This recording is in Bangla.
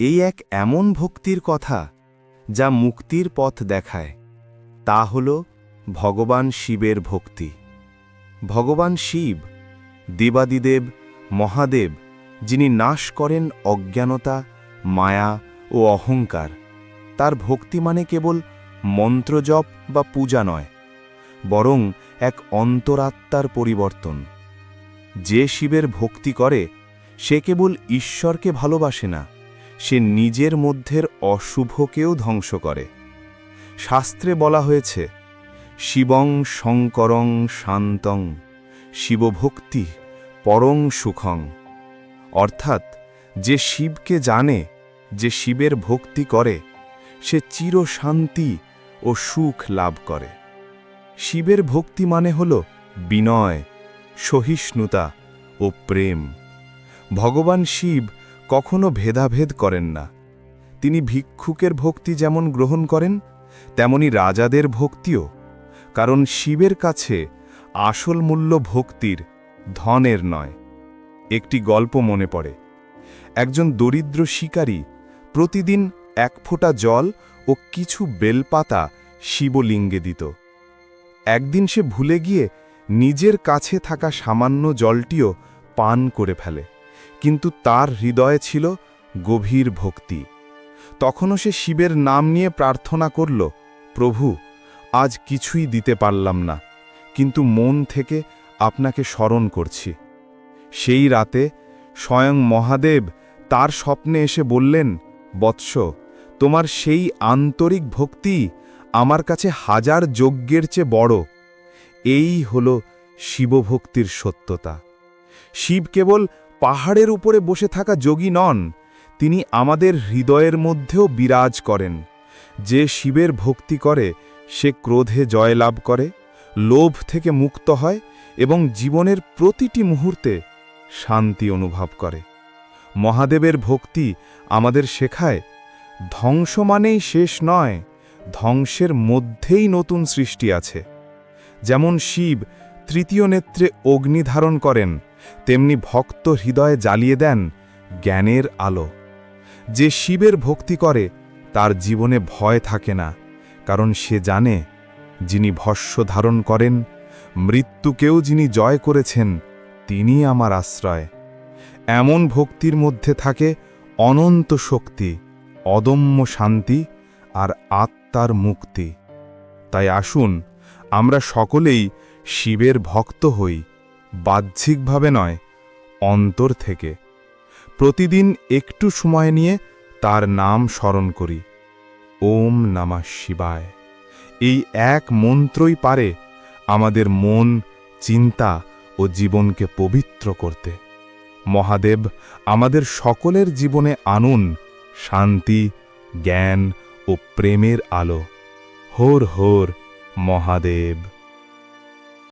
এই এক এমন ভক্তির কথা যা মুক্তির পথ দেখায়। তা হল ভগবান শিবের ভক্তি। ভগবান শিব দেবাদিদেব মহাদেব, যিনি নাশ করেন অজ্ঞানতা, মায়া ও অহংকার। তার ভক্তি মানে কেবল মন্ত্রজপ বা পূজা নয়, বরং এক অন্তরাত্মার পরিবর্তন। যে শিবের ভক্তি করে সে কেবল ঈশ্বরকে ভালোবাসে না, সে নিজের মধ্যের অশুভকেও ধ্বংস করে। শাস্ত্রে বলা হয়েছে, শিবং শঙ্করং শান্তং শিবভক্তি পরং সুখং। অর্থাৎ যে শিবকে জানে, যে শিবের ভক্তি করে, সে চিরশান্তি ও সুখ লাভ করে। শিবের ভক্তি মানে হল বিনয়, সহিষ্ণুতা ও প্রেম। ভগবান শিব কখনো ভেদাভেদ করেন না। তিনি ভিক্ষুকের ভক্তি যেমন গ্রহণ করেন, তেমনি রাজাদের ভক্তিও। কারণ শিবের কাছে আসল মূল্য ভক্তির, ধনের নয়। একটি গল্প মনে পড়ে। একজন দরিদ্র শিকারী প্রতিদিন 1 ফোঁটা জল ও কিছু বেলপাতা শিবলিঙ্গে দিত। একদিন সে ভুলে গিয়ে নিজের কাছে থাকা সামান্য জলটিও পান করে ফেলে, কিন্তু তার হৃদয়ে ছিল গভীর ভক্তি। তখনও সে শিবের নাম নিয়ে প্রার্থনা করল, প্রভু, আজ কিছুই দিতে পারলাম না, কিন্তু মন থেকে আপনাকে স্মরণ করছি। সেই রাতে স্বয়ং মহাদেব তার স্বপ্নে এসে বললেন, বৎস, তোমার সেই আন্তরিক ভক্তি আমার কাছে 1000 যজ্ঞের চেয়ে বড়। এই হল শিবভক্তির সত্যতা। শিব কেবল পাহাড়ের উপরে বসে থাকা যোগী নন, তিনি আমাদের হৃদয়ের মধ্যেও বিরাজ করেন। যে শিবের ভক্তি করে সে ক্রোধে জয়লাভ করে, লোভ থেকে মুক্ত হয় এবং জীবনের প্রতিটি মুহূর্তে শান্তি অনুভব করে। মহাদেবের ভক্তি আমাদের শেখায়, ধ্বংস মানেই শেষ নয়, ধ্বংসের মধ্যেই নতুন সৃষ্টি আছে। যেমন শিব তৃতীয় নেত্রে অগ্নি ধারণ করেন, তেমনি ভক্ত হৃদয়ে জ্বালিয়ে দেন জ্ঞানের আলো। যে শিবের ভক্তি করে তার জীবনে ভয় থাকে না, কারণ সে জানে, যিনি ভস্য ধারণ করেন, মৃত্যুকেও যিনি জয় করেছেন, তিনি আমার আশ্রয়। এমন ভক্তির মধ্যে থাকে অনন্ত শক্তি, অদম্য শান্তি আর আত্মার মুক্তি। তাই আসুন আমরা সকলেই শিবের ভক্ত হই, বাহ্যিকভাবে নয়, অন্তর থেকে। প্রতিদিন একটু সময় নিয়ে তার নাম স্মরণ করি, ওম নমঃ শিবায়। এই এক মন্ত্রই পারে আমাদের মন, চিন্তা ও জীবনকে পবিত্র করতে। মহাদেব আমাদের সকলের জীবনে আনুন শান্তি, জ্ঞান ও প্রেমের আলো। হর হর মহাদেব।